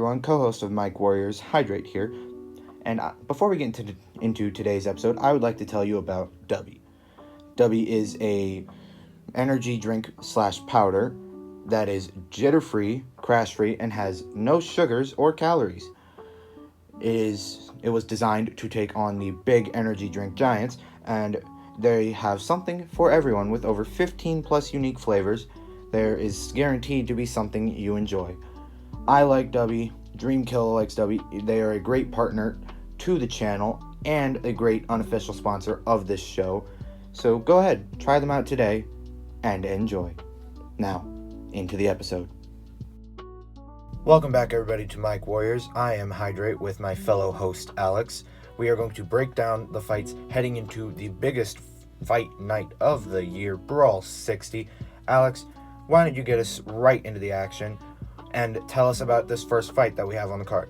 everyone, co-host of Mike Warriors, Hydrate here. And before we get into today's episode, I would like to tell you about Dubby. Dubby is a energy drink slash powder that is jitter-free, crash-free, and has no sugars or calories. It was designed to take on the big energy drink giants, and they have something for everyone with over 15 plus unique flavors. There is guaranteed to be something you enjoy. I like Dubby, Dreamkiller likes Dubby. They are a great partner to the channel and a great unofficial sponsor of this show. So go ahead, try them out today and enjoy. Now, into the episode. Welcome back everybody to Mike Warriors. I am Hydrate with my fellow host Alex. We are going to break down the fights heading into the biggest fight night of the year, Brawl 60. Alex, why don't you get us right into the action and tell us about this first fight that we have on the card.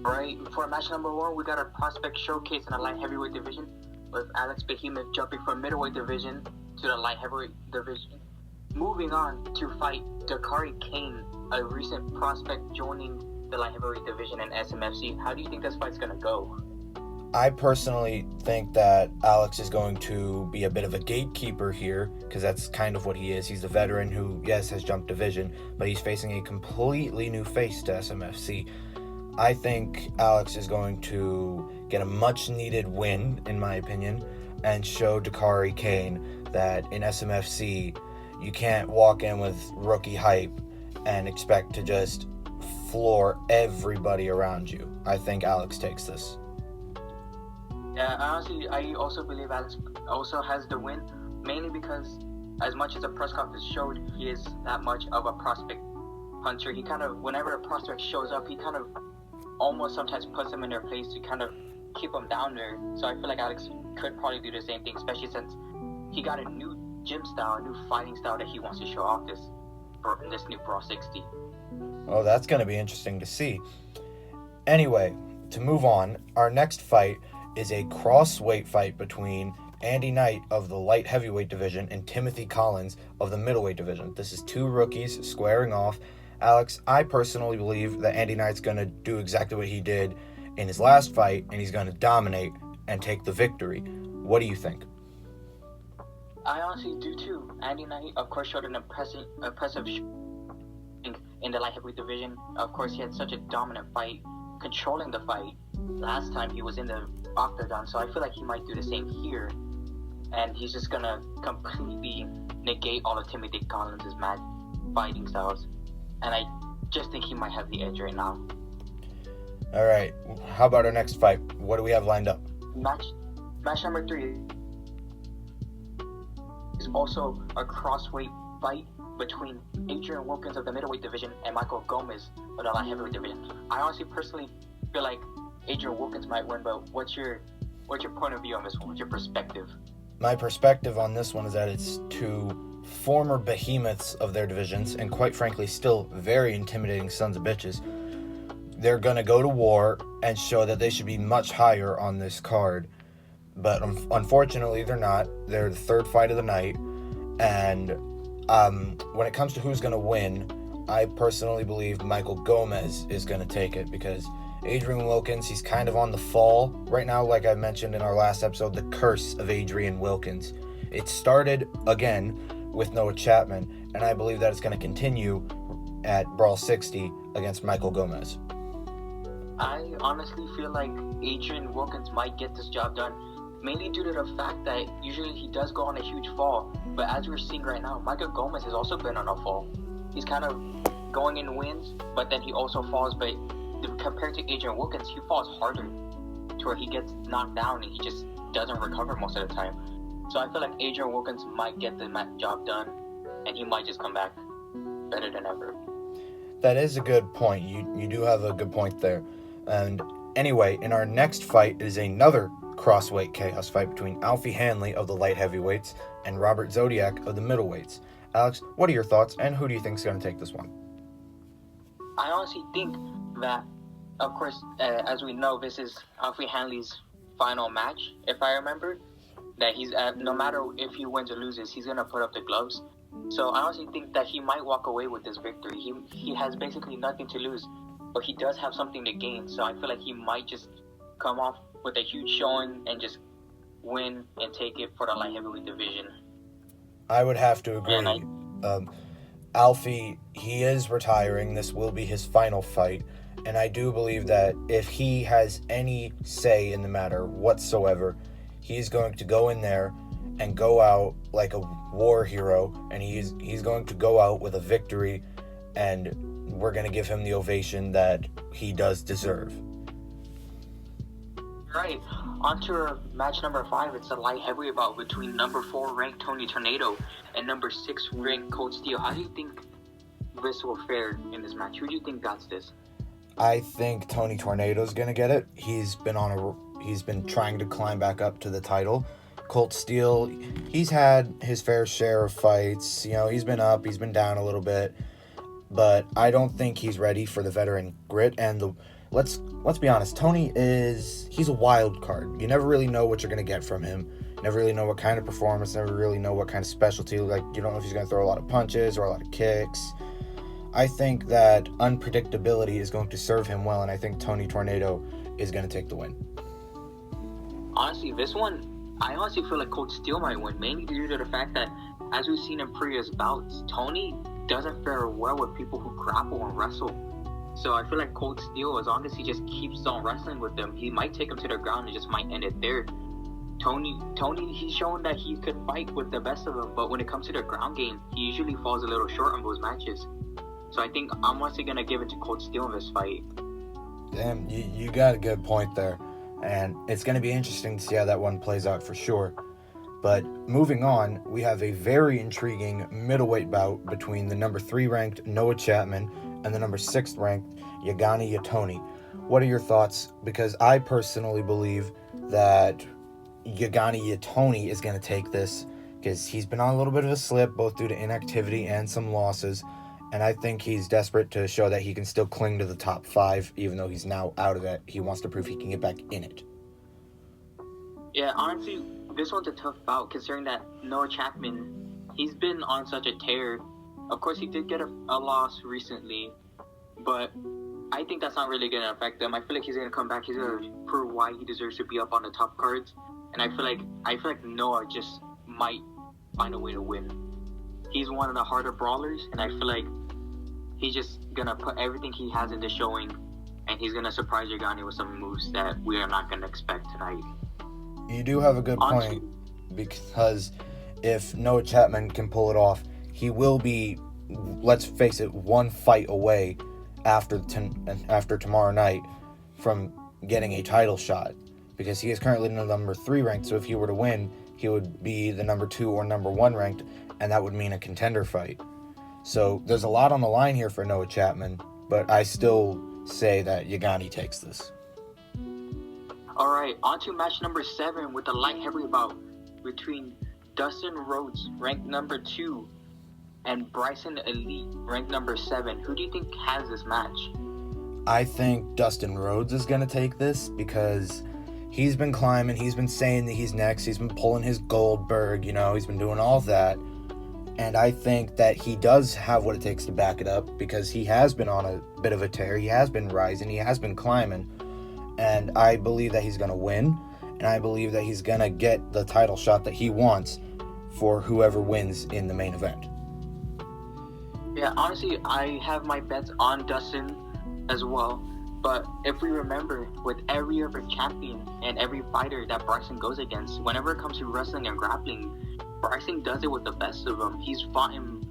Alright, for match number 1, we got our prospect showcase in the light heavyweight division with Alex Behemoth jumping from middleweight division to the light heavyweight division. Moving on to fight Dakari Kane, a recent prospect joining the light heavyweight division in SMFC. How do you think this fight's going to go? I personally think that Alex is going to be a bit of a gatekeeper here, because that's kind of what he is. He's a veteran who, yes, has jumped division, but he's facing a completely new face to SMFC. I think Alex is going to get a much-needed win, in my opinion, and show Dakari Kane that in SMFC, you can't walk in with rookie hype and expect to just floor everybody around you. I think Alex takes this. Yeah, honestly, I also believe Alex also has the win, mainly because as much as the press conference showed, he is that much of a prospect hunter. He kind of, whenever a prospect shows up, he kind of almost sometimes puts them in their place to kind of keep them down there. So I feel like Alex could probably do the same thing, especially since he got a new gym style, a new fighting style that he wants to show off this new Brawl 60. Oh, that's going to be interesting to see. Anyway, to move on, our next fight is a cross-weight fight between Andy Knight of the light heavyweight division and Timothy Collins of the middleweight division. This is two rookies squaring off. Alex, I personally believe that Andy Knight's going to do exactly what he did in his last fight, and he's going to dominate and take the victory. What do you think? I honestly do too. Andy Knight, of course, showed an impressive in the light heavyweight division. Of course, he had such a dominant fight, controlling the fight. Last time he was in the octagon, so I feel like he might do the same here. And he's just gonna completely negate all of Timothy Collins' mad fighting styles. And I just think he might have the edge right now. All right, how about our next fight? What do we have lined up? Match number 3 is also a crossweight fight between Adrian Wilkins of the middleweight division and Michael Gomez of the light heavyweight division. I honestly personally feel like Adrian Wilkins might win, but what's your point of view on this one? What's your perspective? My perspective on this one is that it's two former behemoths of their divisions, and quite frankly, still very intimidating sons of bitches. They're going to go to war and show that they should be much higher on this card. But unfortunately, they're not. They're the third fight of the night. And when it comes to who's going to win, I personally believe Michael Gomez is going to take it, because Adrian Wilkins, he's kind of on the fall right now. Like I mentioned in our last episode, the curse of Adrian Wilkins. It started again with Noah Chapman, and I believe that it's going to continue at Brawl 60 against Michael Gomez. I honestly feel like Adrian Wilkins might get this job done, mainly due to the fact that usually he does go on a huge fall. But as we're seeing right now, Michael Gomez has also been on a fall. He's kind of going in wins, but then he also falls. But compared to Adrian Wilkins, he falls harder, to where he gets knocked down and he just doesn't recover most of the time. So I feel like Adrian Wilkins might get the job done, and he might just come back better than ever. That is a good point. You do have a good point there. And anyway, in our next fight is another crossweight chaos fight between Alfie Hanley of the light heavyweights and Robert Zodiac of the middleweights. Alex, what are your thoughts, and who do you think is going to take this one? I honestly think that, of course, as we know, this is Alfie Hanley's final match, if I remember. That he's, no matter if he wins or loses, he's going to put up the gloves. So I honestly think that he might walk away with this victory. He has basically nothing to lose, but he does have something to gain. So I feel like he might just come off with a huge showing and just win and take it for the light heavyweight division. I would have to agree. And Alfie, he is retiring. This will be his final fight. And I do believe that if he has any say in the matter whatsoever, he's going to go in there and go out like a war hero. And he's going to go out with a victory. And we're going to give him the ovation that he does deserve. Right. On to match number 5. It's a light heavyweight bout between number 4 ranked Tony Tornado and number 6 ranked Cold Steel. How do you think this will fare in this match? Who do you think got this? I think Tony Tornado's gonna get it. He's been trying to climb back up to the title. Colt Steel, he's had his fair share of fights. You know, he's been up, he's been down a little bit, but I don't think he's ready for the veteran grit. And let's be honest, he's a wild card. You never really know what you're gonna get from him. Never really know what kind of performance. Never really know what kind of specialty. Like, you don't know if he's gonna throw a lot of punches or a lot of kicks. I think that unpredictability is going to serve him well, and I think Tony Tornado is going to take the win. Honestly, this one, I honestly feel like Cold Steel might win, mainly due to the fact that, as we've seen in previous bouts, Tony doesn't fare well with people who grapple and wrestle. So I feel like Cold Steel, as long as he just keeps on wrestling with them, he might take him to the ground and just might end it there. Tony, he's shown that he could fight with the best of them, but when it comes to the ground game, he usually falls a little short on those matches. So I think I'm mostly going to give it to Cold Steel in this fight. Damn, you got a good point there. And it's going to be interesting to see how that one plays out for sure. But moving on, we have a very intriguing middleweight bout between the number 3 ranked Noah Chapman and the number 6 ranked Yagani Yatoni. What are your thoughts? Because I personally believe that Yagani Yatoni is going to take this because he's been on a little bit of a slip, both due to inactivity and some losses. And I think he's desperate to show that he can still cling to the top 5, even though he's now out of it. He wants to prove he can get back in it. Yeah, honestly, this one's a tough bout, considering that Noah Chapman, he's been on such a tear. Of course, he did get a loss recently, but I think that's not really going to affect him. I feel like he's going to come back. He's going to prove why he deserves to be up on the top cards. And I feel like Noah just might find a way to win. He's one of the harder brawlers, and I feel like he's just going to put everything he has into showing, and he's going to surprise Yagani with some moves that we are not going to expect tonight. You do have a good point, because if Noah Chapman can pull it off, he will be, let's face it, one fight away after tomorrow night from getting a title shot, because he is currently the number 3 ranked, so if he were to win, he would be the number 2 or number 1 ranked, and that would mean a contender fight. So there's a lot on the line here for Noah Chapman, but I still say that Yagani takes this. Alright, on to match number 7 with the light heavyweight bout between Dustin Rhodes, ranked number 2, and Bryson Elite, ranked number 7. Who do you think has this match? I think Dustin Rhodes is going to take this because he's been climbing, he's been saying that he's next, he's been pulling his Goldberg, he's been doing all that. And I think that he does have what it takes to back it up because he has been on a bit of a tear. He has been rising. He has been climbing. And I believe that he's going to win. And I believe that he's going to get the title shot that he wants for whoever wins in the main event. Yeah, honestly, I have my bets on Dustin as well. But if we remember, with every other champion and every fighter that Bryson goes against, whenever it comes to wrestling and grappling, Bryson does it with the best of them. He's fought him,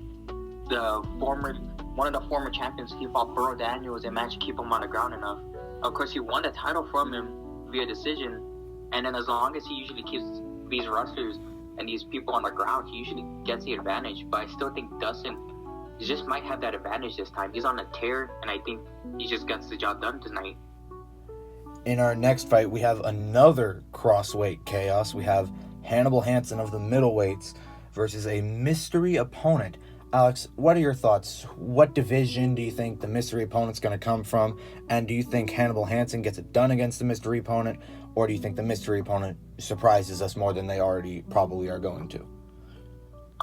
one of the former champions. He fought Burrow Daniels and managed to keep him on the ground enough. Of course, he won the title from him via decision. And then as long as he usually keeps these wrestlers and these people on the ground, he usually gets the advantage. But I still think Dustin just might have that advantage this time. He's on a tear, and I think he just gets the job done tonight. In our next fight, we have another crossweight chaos. We have Hannibal Hansen of the middleweights versus a mystery opponent. Alex, what are your thoughts? What division do you think the mystery opponent's going to come from? And do you think Hannibal Hansen gets it done against the mystery opponent? Or do you think the mystery opponent surprises us more than they already probably are going to?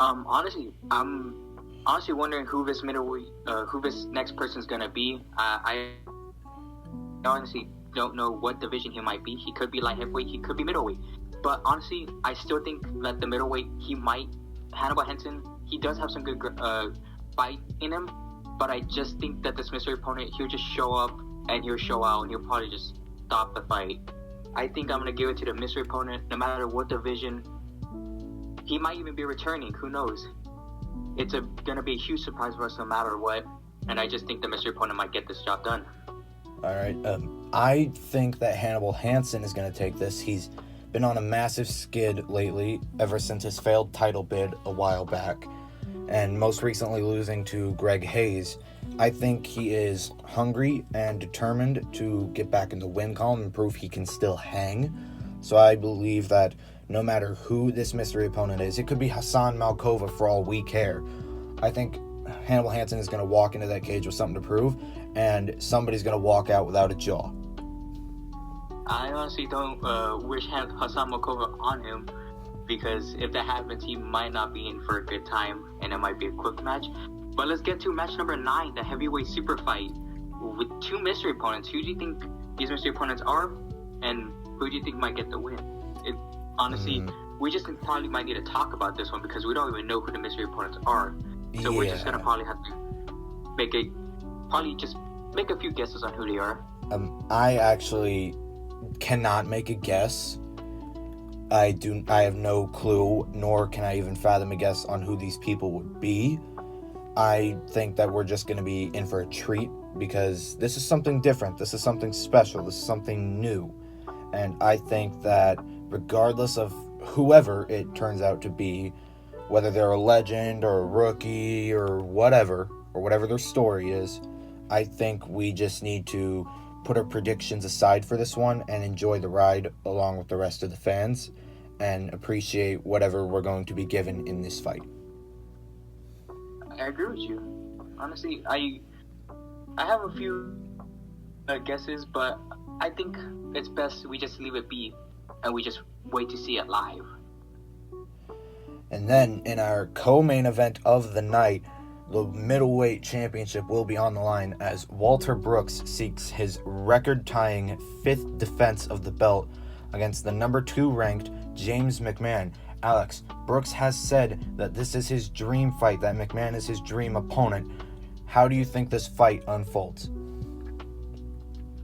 Honestly, I'm honestly wondering who this middleweight, who this next person's gonna be. I honestly don't know what division he might be. He could be light heavyweight, he could be middleweight. But honestly, I still think that the middleweight, Hannibal Henson, he does have some good fight in him. But I just think that this mystery opponent, he'll just show up and he'll show out and he'll probably just stop the fight. I think I'm gonna give it to the mystery opponent, no matter what division. He might even be returning. Who knows? It's gonna be a huge surprise for us, no matter what. And I just think the mystery opponent might get this job done. All right. I think that Hannibal Hansen is going to take this. He's been on a massive skid lately, ever since his failed title bid a while back, and most recently losing to Greg Hayes. I think he is hungry and determined to get back in the win column and prove he can still hang. So I believe that no matter who this mystery opponent is, it could be Hassan Malkova for all we care. I think Hannibal Hansen is going to walk into that cage with something to prove, and somebody's going to walk out without a jaw. I honestly don't wish Hassan Malkova on him, because if that happens, he might not be in for a good time, and it might be a quick match. But let's get to match number 9, the heavyweight super fight, with 2 mystery opponents. Who do you think these mystery opponents are, and who do you think might get the win? Honestly, we just probably might need to talk about this one, because we don't even know who the mystery opponents are. So we're just going to probably have to make a few guesses on who they are. I actually cannot make a guess. I have no clue, nor can I even fathom a guess on who these people would be. I think that we're just going to be in for a treat, because this is something different. This is something special. This is something new. And I think that regardless of whoever it turns out to be, whether they're a legend or a rookie or whatever their story is, I think we just need to put our predictions aside for this one and enjoy the ride along with the rest of the fans and appreciate whatever we're going to be given in this fight. I agree with you. Honestly, I have a few guesses, but I think it's best we just leave it be and we just wait to see it live. And then in our co-main event of the night, the middleweight championship will be on the line as Walter Brooks seeks his record-tying 5th defense of the belt against the number 2 ranked James McMahon. Alex, Brooks has said that this is his dream fight, that McMahon is his dream opponent. How do you think this fight unfolds?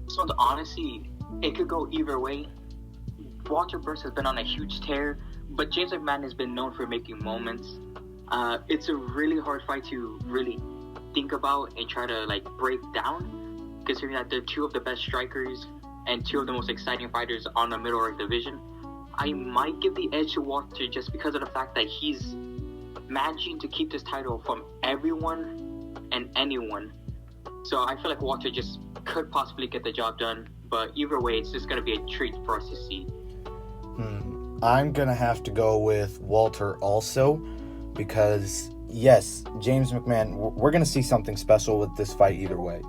So honestly, it could go either way. Walter Brooks has been on a huge tear, but James McMahon has been known for making moments. It's a really hard fight to really think about and try to break down, considering that they're 2 of the best strikers and 2 of the most exciting fighters on the middleweight division. I might give the edge to Walter just because of the fact that he's managing to keep this title from everyone and anyone. So I feel like Walter just could possibly get the job done, but either way, it's just going to be a treat for us to see. I'm going to have to go with Walter also, because yes, James McMahon, we're going to see something special with this fight either way.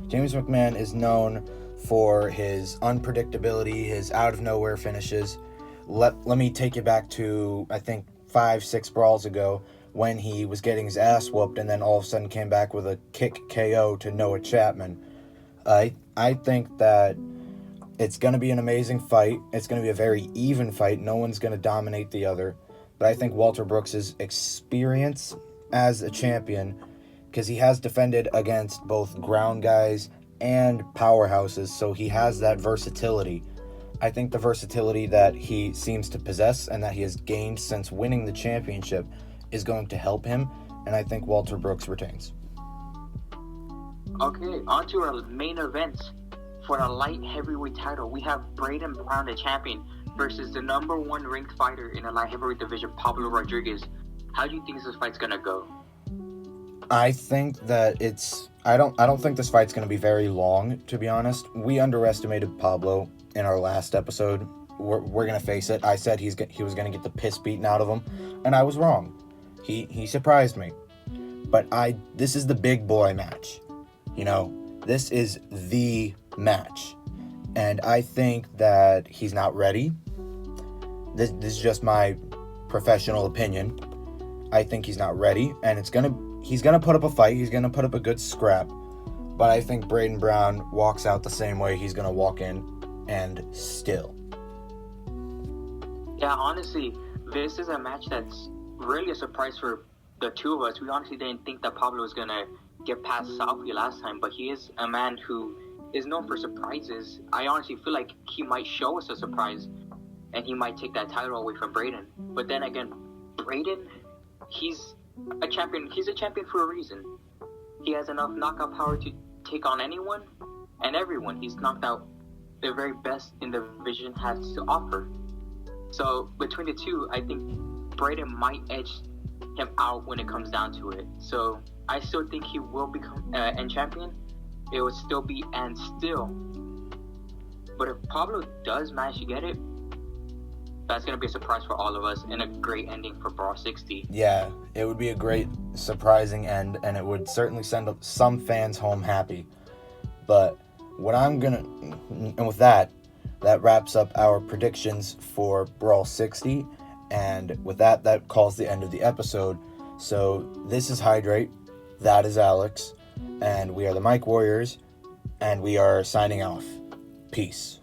James McMahon is known for his unpredictability, his out-of-nowhere finishes. Let me take you back to, I think, 5-6 brawls ago when he was getting his ass whooped and then all of a sudden came back with a kick KO to Noah Chapman. I think that it's going to be an amazing fight. It's going to be a very even fight. No one's going to dominate the other. But I think Walter Brooks' experience as a champion, because he has defended against both ground guys and powerhouses, so he has that versatility. I think the versatility that he seems to possess and that he has gained since winning the championship is going to help him, and I think Walter Brooks retains. Okay, on to our main event. For the light heavyweight title, we have Braden Brown, the champion, versus the number 1 ranked fighter in the light heavyweight division, Pablo Rodriguez. How do you think this fight's gonna go? I think that I don't think this fight's gonna be very long, to be honest. We underestimated Pablo in our last episode. We're gonna face it. I said he was gonna get the piss beaten out of him, and I was wrong. He surprised me. But this is the big boy match. You know, this is the match. And I think that he's not ready. This is just my professional opinion. I think he's not ready, and he's gonna put up a fight. He's gonna put up a good scrap, but I think Braden Brown walks out the same way he's gonna walk in, and still. Yeah, honestly, this is a match that's really a surprise for the two of us. We honestly didn't think that Pablo was gonna get past Southie last time, but he is a man who is known for surprises. I honestly feel like he might show us a surprise, and he might take that title away from Braden. But then again, Braden, he's a champion. He's a champion for a reason. He has enough knockout power to take on anyone and everyone. He's knocked out the very best in the division has to offer. So between the two, I think Braden might edge him out when it comes down to it. So I still think he will become end champion. It would still be and still. But if Pablo does manage to get it, that's going to be a surprise for all of us and a great ending for Brawl 60. Yeah, it would be a great, surprising end, and it would certainly send some fans home happy. But and with that wraps up our predictions for Brawl 60. And with that calls the end of the episode. So this is Hydrate, that is Alex, and we are the Mike Warriors, and we are signing off. Peace.